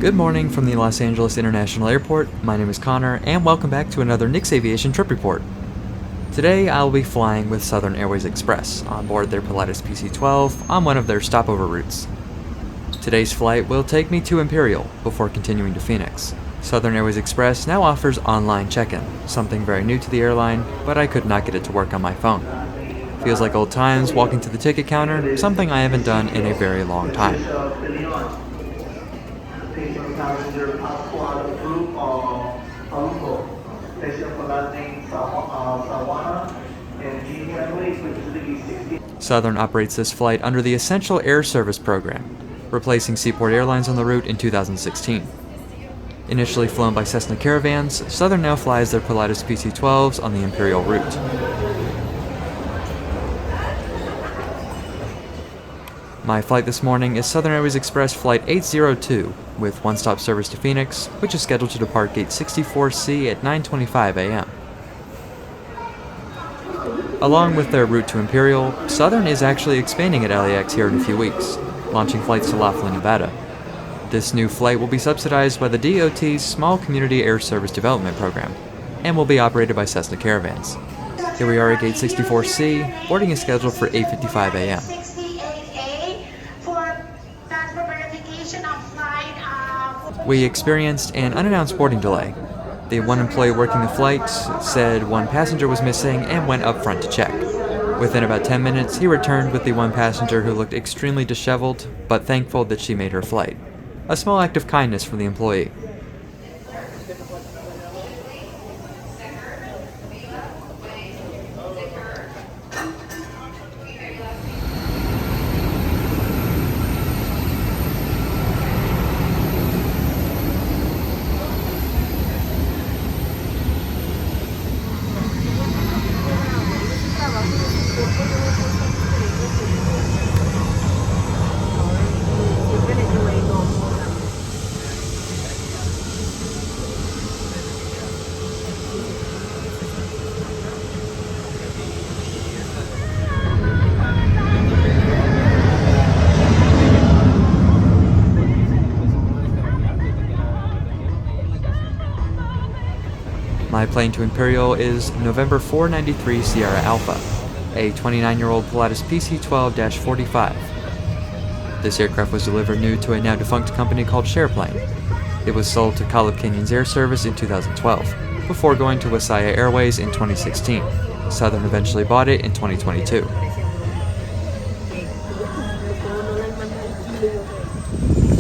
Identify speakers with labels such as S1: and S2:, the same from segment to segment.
S1: Good morning from the Los Angeles International Airport. My name is Connor, and welcome back to another Nix Aviation trip report. Today, I'll be flying with Southern Airways Express on board their Pilatus PC-12 on one of their stopover routes. Today's flight will take me to Imperial before continuing to Phoenix. Southern Airways Express now offers online check-in, something very new to the airline, but I could not get it to work on my phone. Feels like old times walking to the ticket counter, something I haven't done in a very long time. Southern operates this flight under the Essential Air Service program, replacing Seaport Airlines on the route in 2016. Initially flown by Cessna Caravans, Southern now flies their Pilatus PC-12s on the Imperial route. My flight this morning is Southern Airways Express Flight 802, with one-stop service to Phoenix, which is scheduled to depart Gate 64C at 9:25 a.m. Along with their route to Imperial, Southern is actually expanding at LAX here in a few weeks, launching flights to Laughlin, Nevada. This new flight will be subsidized by the DOT's Small Community Air Service Development Program, and will be operated by Cessna Caravans. Here we are at Gate 64C, boarding is scheduled for 8:55 a.m. We experienced an unannounced boarding delay. The one employee working the flight said one passenger was missing and went up front to check. Within about 10 minutes, he returned with the one passenger who looked extremely disheveled, but thankful that she made her flight. A small act of kindness from the employee. My plane to Imperial is November 493 Sierra Alpha, a 29-year-old Pilatus PC-12-45. This aircraft was delivered new to a now-defunct company called SharePlane. It was sold to Collab Canyons Air Service in 2012, before going to Wasaya Airways in 2016. Southern eventually bought it in 2022.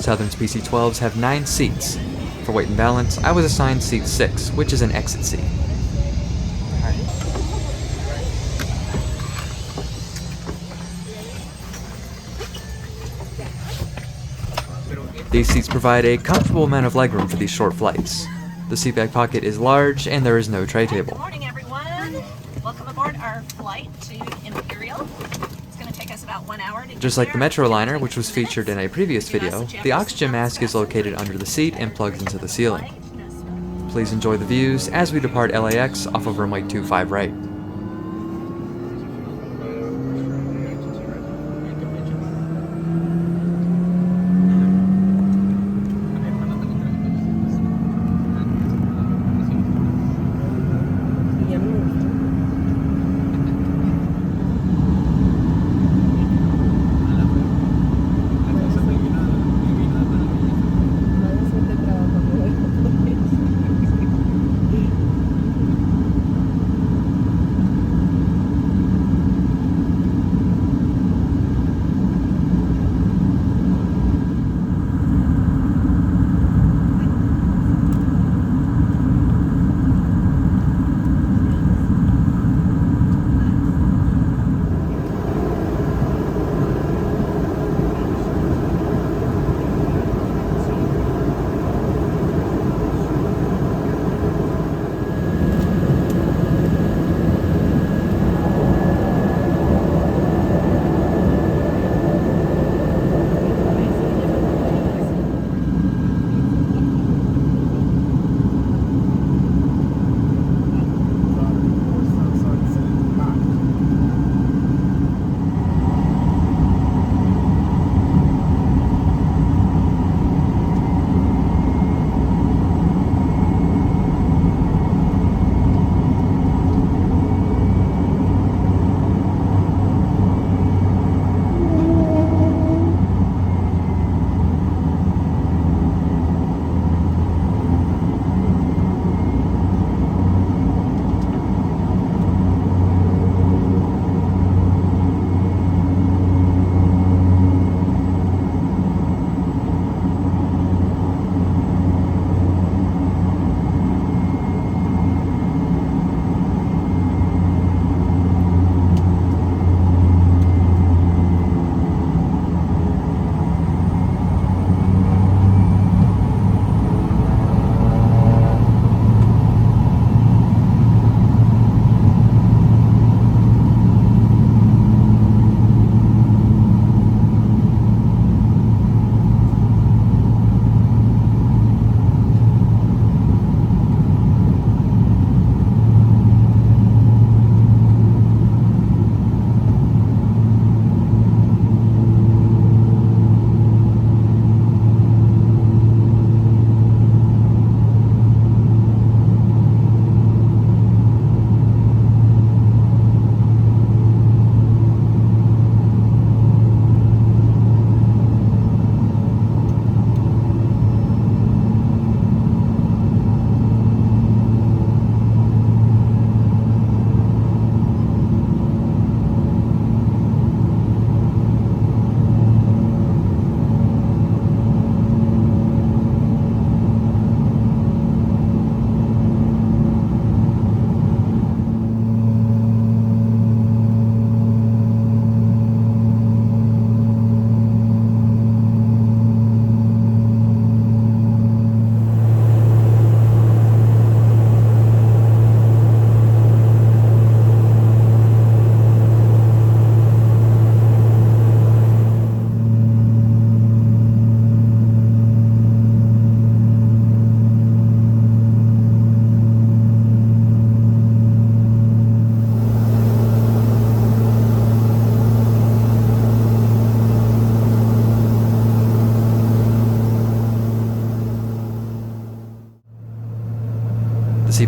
S1: Southern's PC-12s have 9 seats. For weight and balance, I was assigned seat 6, which is an exit seat. These seats provide a comfortable amount of legroom for these short flights. The seatback pocket is large, and there is no tray table.
S2: Good morning, everyone. Welcome aboard our flight to Imperial. It's going to take us about 1 hour to get
S1: Just like the
S2: there.
S1: Metroliner, which was featured in a previous video, the oxygen mask is located under the seat and plugs into the ceiling. Please enjoy the views as we depart LAX off of runway 25 right.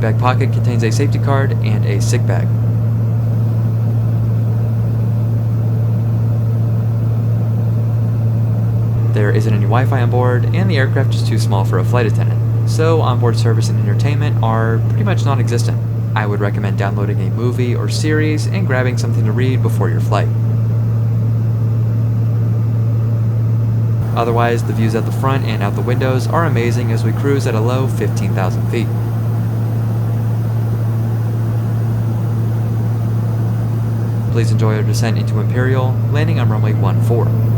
S1: seatback pocket contains a safety card and a sick bag. There isn't any Wi-Fi on board, and the aircraft is too small for a flight attendant, so onboard service and entertainment are pretty much non-existent. I would recommend downloading a movie or series and grabbing something to read before your flight. Otherwise, the views at the front and out the windows are amazing as we cruise at a low 15,000 feet. Please enjoy our descent into Imperial, landing on runway 14.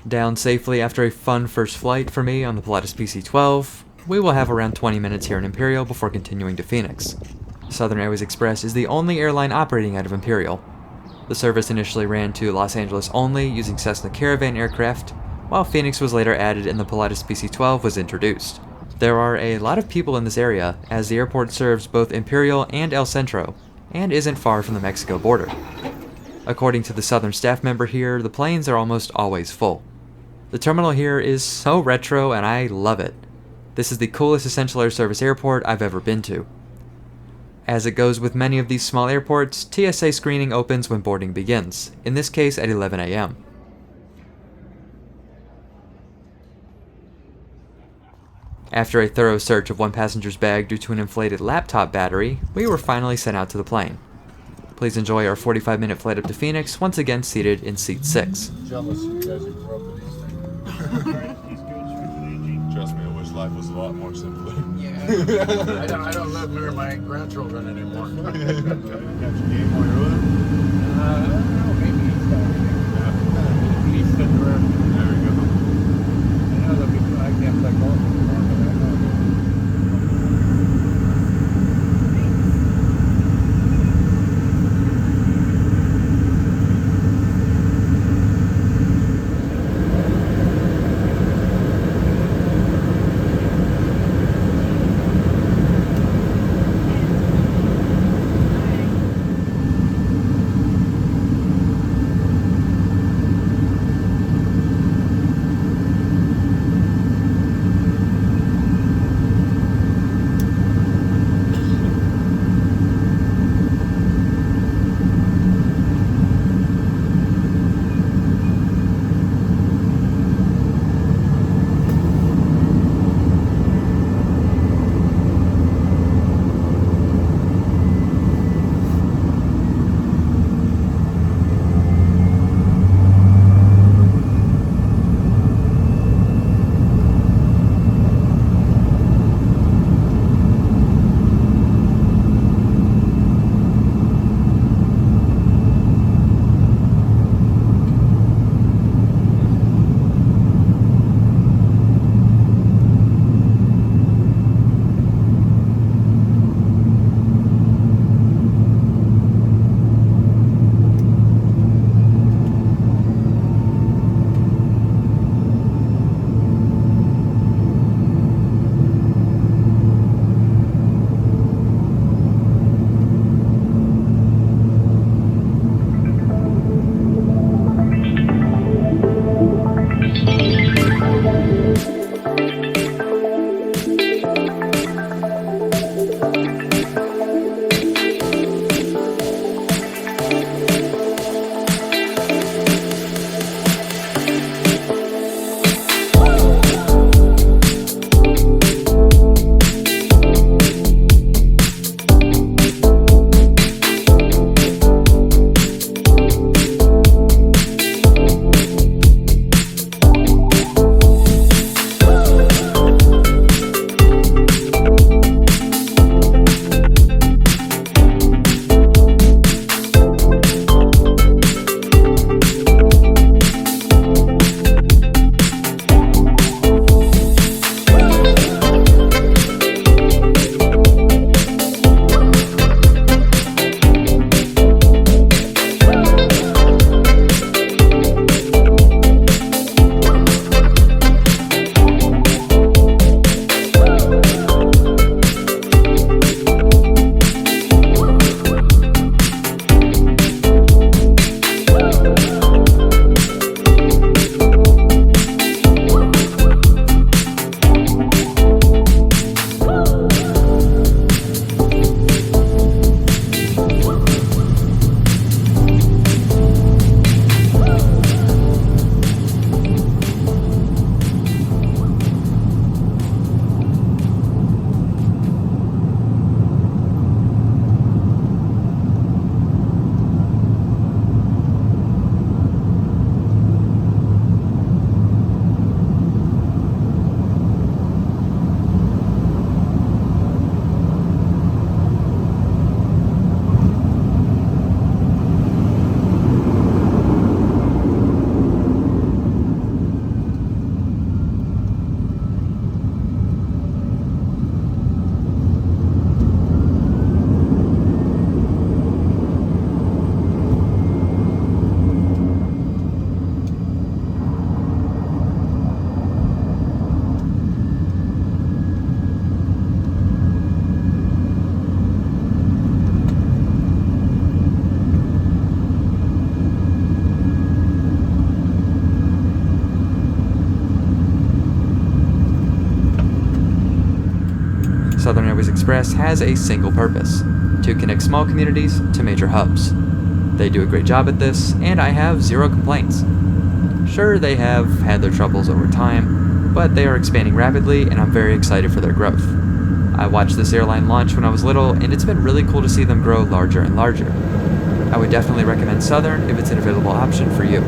S1: Down safely after a fun first flight for me on the Pilatus PC-12, we will have around 20 minutes here in Imperial before continuing to Phoenix. Southern Airways Express is the only airline operating out of Imperial. The service initially ran to Los Angeles only using Cessna Caravan aircraft, while Phoenix was later added and the Pilatus PC-12 was introduced. There are a lot of people in this area, as the airport serves both Imperial and El Centro, and isn't far from the Mexico border. According to the Southern staff member here, the planes are almost always full. The terminal here is so retro and I love it. This is the coolest essential air service airport I've ever been to. As it goes with many of these small airports, TSA screening opens when boarding begins, in this case at 11 a.m. After a thorough search of one passenger's bag due to an inflated laptop battery, we were finally sent out to the plane. Please enjoy our 45-minute flight up to Phoenix, once again seated in seat 6.
S3: Jealous you guys who grew up with these things. Trust me, I wish life was a lot more simpler.
S4: Yeah. I don't live near my grandchildren anymore.
S3: Got your game while you're with them?
S4: I don't know, maybe he's sitting around.
S3: There we go.
S1: Southern Airways Express has a single purpose: to connect small communities to major hubs. They do a great job at this, and I have zero complaints. Sure, they have had their troubles over time, but they are expanding rapidly, and I'm very excited for their growth. I watched this airline launch when I was little, and it's been really cool to see them grow larger and larger. I would definitely recommend Southern if it's an available option for you.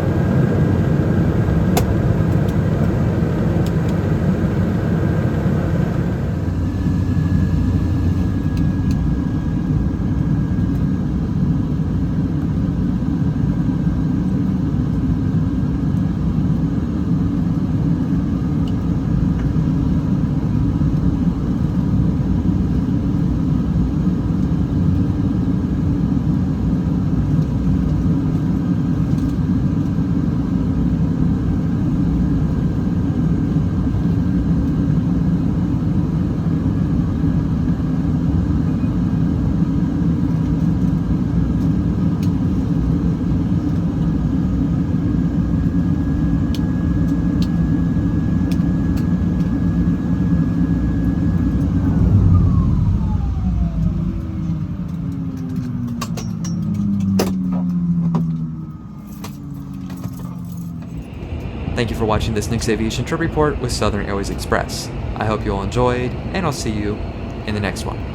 S1: Thank you for watching this Nix Aviation trip report with Southern Airways Express. I hope you all enjoyed, and I'll see you in the next one.